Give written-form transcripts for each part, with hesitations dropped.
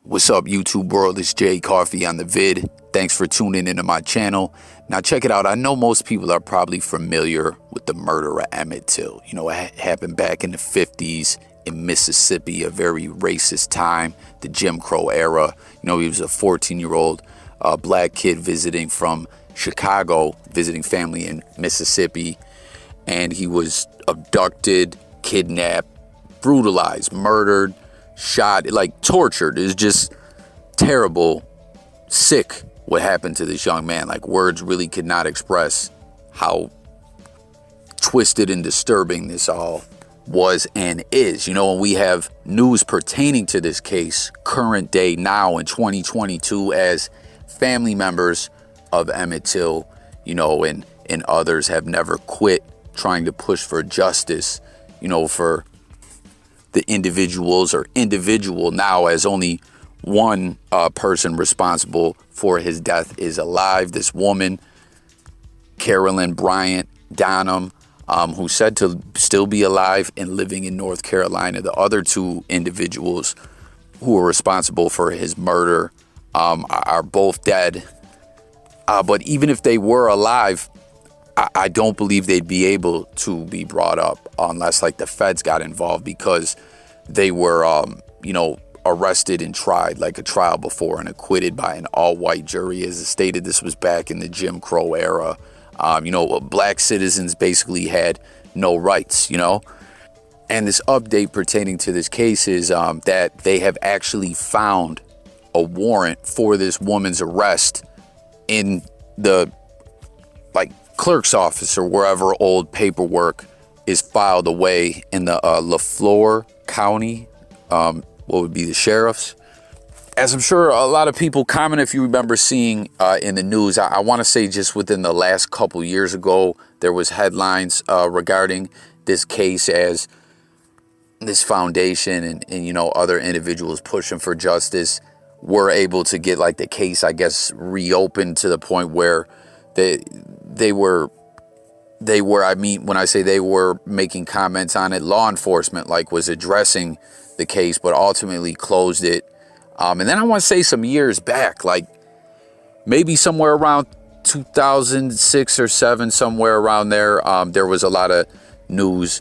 What's up, YouTube world? It's Jay Coffee on the vid. Thanks for tuning into my channel. Now check it out. I know most people are probably familiar with the murder of Emmet Till. You know, it happened back in the 50s in Mississippi, a very racist time, the Jim Crow era. You know, he was a 14-year-old black kid visiting from Chicago, visiting family in Mississippi, and he was abducted, kidnapped, brutalized, murdered, shot, like tortured. It's just terrible, sick what happened to this young man. Like, words really could not express how twisted and disturbing this all was and is. You know, and we have news pertaining to this case, current day now in 2022, as family members of Emmet Till, you know, and others have never quit trying to push for justice, you know, for the individuals, or individual now, as only one person responsible for his death is alive. This woman, Carolyn Bryant Donham, who's said to still be alive and living in North Carolina. The other two individuals who are responsible for his murder are both dead. But even if they were alive, I don't believe they'd be able to be brought up unless, like, the feds got involved, because they were, you know, arrested and tried, like a trial before, and acquitted by an all-white jury. As stated, this was back in the Jim Crow era. You know, black citizens basically had no rights, you know. And this update pertaining to this case is that they have actually found a warrant for this woman's arrest in the, like, clerk's office or wherever old paperwork is filed away in the LaFleur County, what would be the sheriff's. As I'm sure a lot of people comment, if you remember seeing in the news, I want to say just within the last couple years ago, there was headlines regarding this case, as this foundation and you know, other individuals pushing for justice were able to get, like, the case, I guess, reopened to the point where they were, I mean, when I say they were making comments on it, law enforcement, like, was addressing the case, but ultimately closed it. And then I want to say some years back, like maybe somewhere around 2006 or 7, somewhere around there, there was a lot of news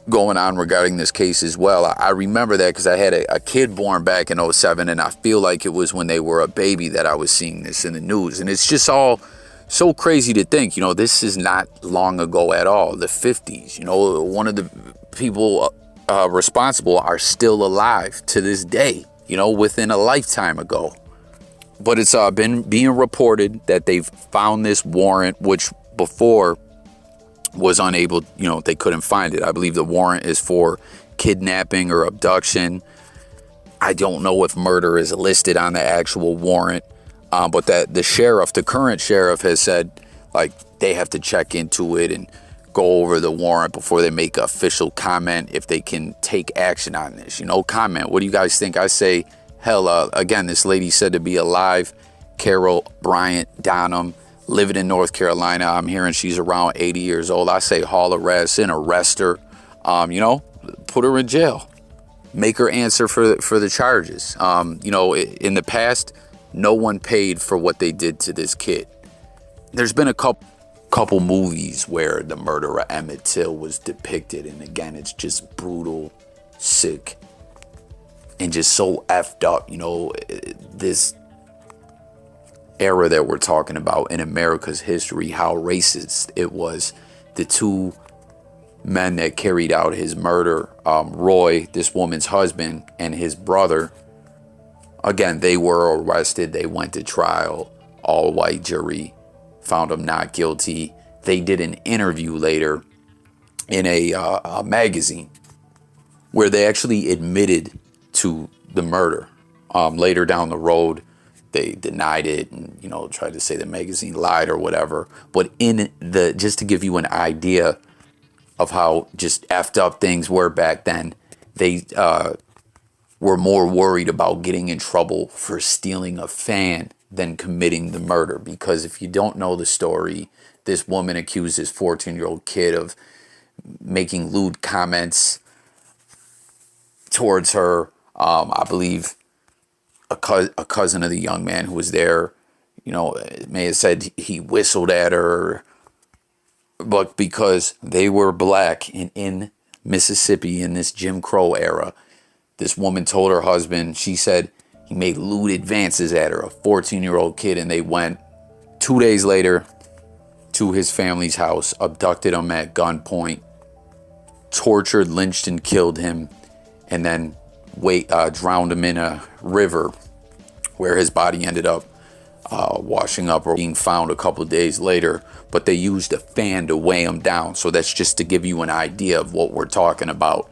going on regarding this case as well. I remember that because I had a kid born back in 07, and I feel like it was when they were a baby that I was seeing this in the news. And it's just all so crazy to think, you know, this is not long ago at all, the 50s. You know, one of the people responsible are still alive to this day, you know, within a lifetime ago. But it's been being reported that they've found this warrant, which before was unable, you know, they couldn't find it. I believe the warrant is for kidnapping or abduction. I don't know if murder is listed on the actual warrant. But that the sheriff, the current sheriff, has said, like, they have to check into it and go over the warrant before they make official comment if they can take action on this. You know, comment. What do you guys think? I say, hell, again, this lady said to be alive, Carol Bryant Donham, living in North Carolina. I'm hearing she's around 80 years old. I say haul her ass in, arrest her, you know, put her in jail, make her answer for the charges. You know, in the past, no one paid for what they did to this kid. There's been a couple movies where the murder of Emmet Till was depicted, and again, it's just brutal, sick, and just so effed up. You know, this era that we're talking about in America's history, how racist it was. The two men that carried out his murder, Roy, this woman's husband, and his brother, again, they were arrested. They went to trial. All-white jury found them not guilty. They did an interview later in a magazine where they actually admitted to the murder. Later down the road, they denied it and, you know, tried to say the magazine lied or whatever. But in the, just to give you an idea of how just effed up things were back then, they were more worried about getting in trouble for stealing a fan than committing the murder. Because if you don't know the story, this woman accused this 14-year-old kid of making lewd comments towards her. I believe a cousin of the young man who was there, you know, may have said he whistled at her, but because they were black and in Mississippi in this Jim Crow era, this woman told her husband, she said he made lewd advances at her, a 14-year-old kid, and they went 2 days later to his family's house, abducted him at gunpoint, tortured, lynched, and killed him, and then drowned him in a river where his body ended up washing up or being found a couple of days later. But they used a fan to weigh him down. So that's just to give you an idea of what we're talking about,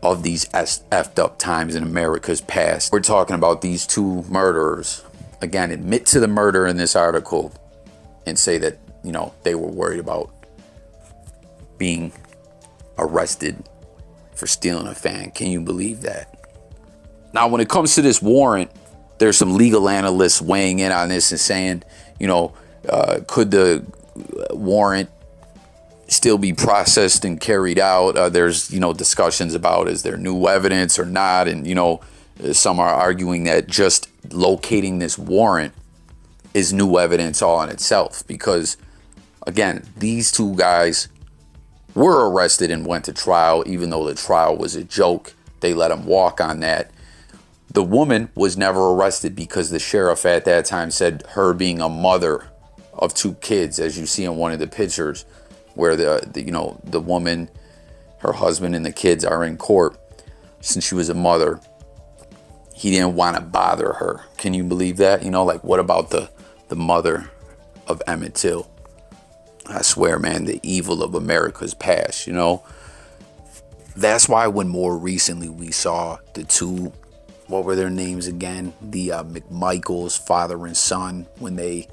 of these effed up times in America's past. We're talking about these two murderers, again, admit to the murder in this article and say that, you know, they were worried about being arrested for stealing a fan. Can you believe that? Now, when it comes to this warrant, there's some legal analysts weighing in on this and saying, you know, could the warrant still be processed and carried out? There's, you know, discussions about, is there new evidence or not? And, you know, some are arguing that just locating this warrant is new evidence all in itself, because, again, these two guys were arrested and went to trial. Even though the trial was a joke, they let them walk on that. The woman was never arrested because the sheriff at that time said her being a mother of two kids, as you see in one of the pictures where the woman, her husband, and the kids are in court, since she was a mother, he didn't want to bother her. Can you believe that? You know, like, what about the mother of Emmet Till? I swear, man, the evil of America's past, you know? That's why when more recently we saw the two, what were their names again? The McMichaels, father and son, when they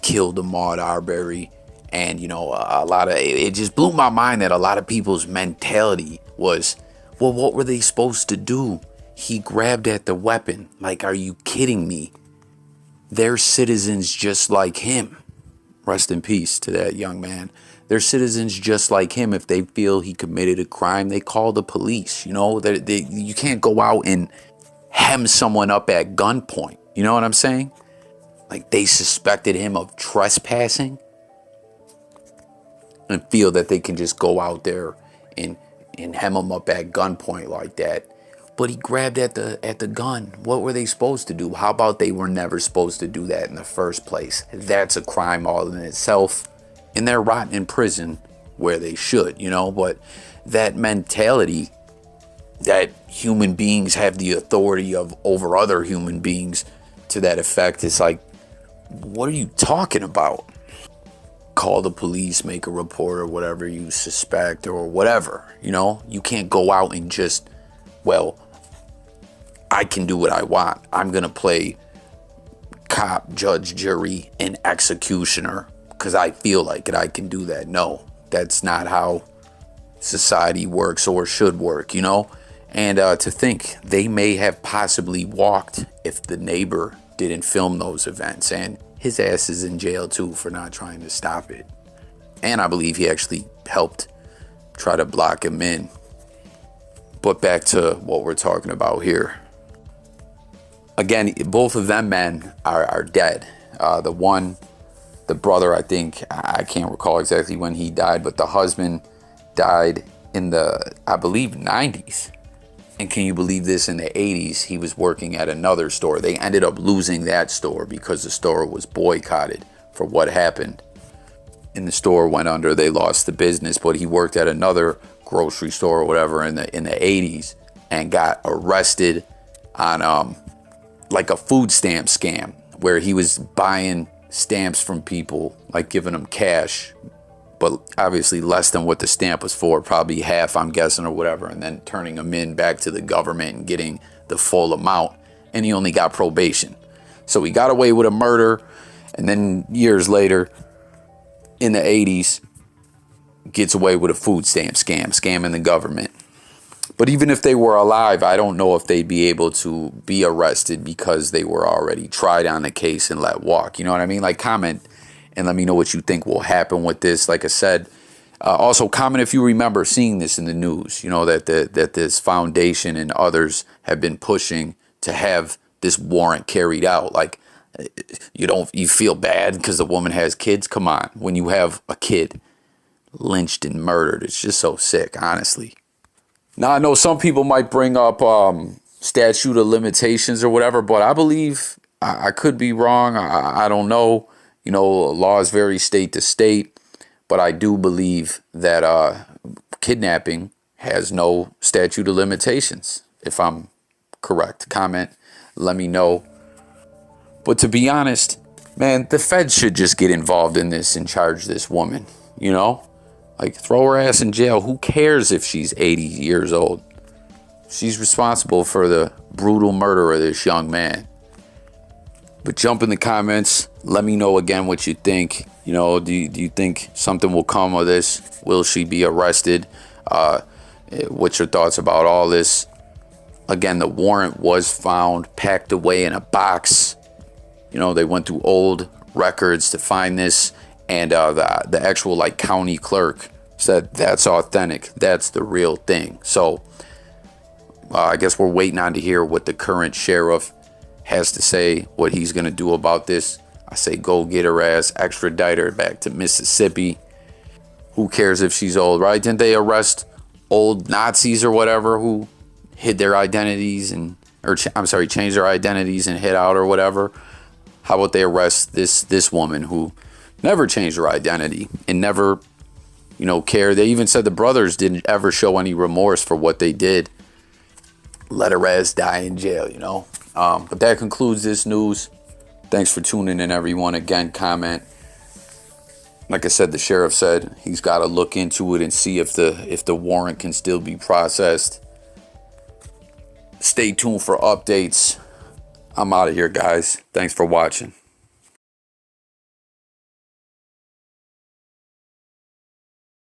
killed Ahmaud Arbery. And, you know, it just blew my mind that a lot of people's mentality was, well, what were they supposed to do? He grabbed at the weapon. Like, are you kidding me? They're citizens just like him. Rest in peace to that young man. They're citizens just like him. If they feel he committed a crime, they call the police. You know, you can't go out and hem someone up at gunpoint. You know what I'm saying? Like, they suspected him of trespassing and feel that they can just go out there and hem him up at gunpoint like that. But he grabbed at the gun. What were they supposed to do? How about they were never supposed to do that in the first place? That's a crime all in itself. And they're rotting in prison where they should, you know? But that mentality that human beings have the authority of over other human beings, to that effect, it's like, what are you talking about? Call the police, make a report, or whatever you suspect, or whatever, you know? You can't go out and just, well, I can do what I want. I'm going to play cop, judge, jury, and executioner because I feel like it. I can do that. No, that's not how society works or should work, you know? And to think they may have possibly walked if the neighbor didn't film those events. And his ass is in jail, too, for not trying to stop it. And I believe he actually helped try to block him in. But back to what we're talking about here. Again, both of them men are dead. The brother, I think, I can't recall exactly when he died, but the husband died in the, I believe, 90s. And can you believe this? In the 80s, he was working at another store. They ended up losing that store because the store was boycotted for what happened. And the store went under. They lost the business. But he worked at another grocery store or whatever in the 80s and got arrested on like a food stamp scam where he was buying stamps from people, like giving them cash, but obviously less than what the stamp was for, probably half, I'm guessing, or whatever, and then turning them in back to the government and getting the full amount. And he only got probation. So he got away with a murder, and then years later, in the 80s, gets away with a food stamp scam, scamming the government. But even if they were alive, I don't know if they'd be able to be arrested because they were already tried on the case and let walk. You know what I mean? Like, comment and let me know what you think will happen with this. Like I said, also comment if you remember seeing this in the news, you know, that this foundation and others have been pushing to have this warrant carried out. Like, you feel bad because the woman has kids? Come on, when you have a kid lynched and murdered, it's just so sick, honestly. Now, I know some people might bring up statute of limitations or whatever, but I believe, I could be wrong. I don't know. You know, laws vary state to state, but I do believe that kidnapping has no statute of limitations. If I'm correct, comment, let me know. But to be honest, man, the feds should just get involved in this and charge this woman, you know? Like, throw her ass in jail. Who cares if she's 80 years old? She's responsible for the brutal murder of this young man. But jump in the comments. Let me know again what you think. You know, do you think something will come of this? Will she be arrested? What's your thoughts about all this? Again, the warrant was found packed away in a box. You know, they went through old records to find this. And the actual, like, county clerk said that's authentic. That's the real thing. So I guess we're waiting on to hear what the current sheriff has to say, what he's going to do about this. I say go get her ass, extradite her back to Mississippi. Who cares if she's old, right? Didn't they arrest old Nazis or whatever who hid their identities changed their identities and hid out or whatever? How about they arrest this woman who never changed her identity and never, you know, care. They even said the brothers didn't ever show any remorse for what they did. Let her ass die in jail, you know. But that concludes this news. Thanks for tuning in, everyone. Again, comment. Like I said, the sheriff said he's got to look into it and see if the warrant can still be processed. Stay tuned for updates. I'm out of here, guys. Thanks for watching.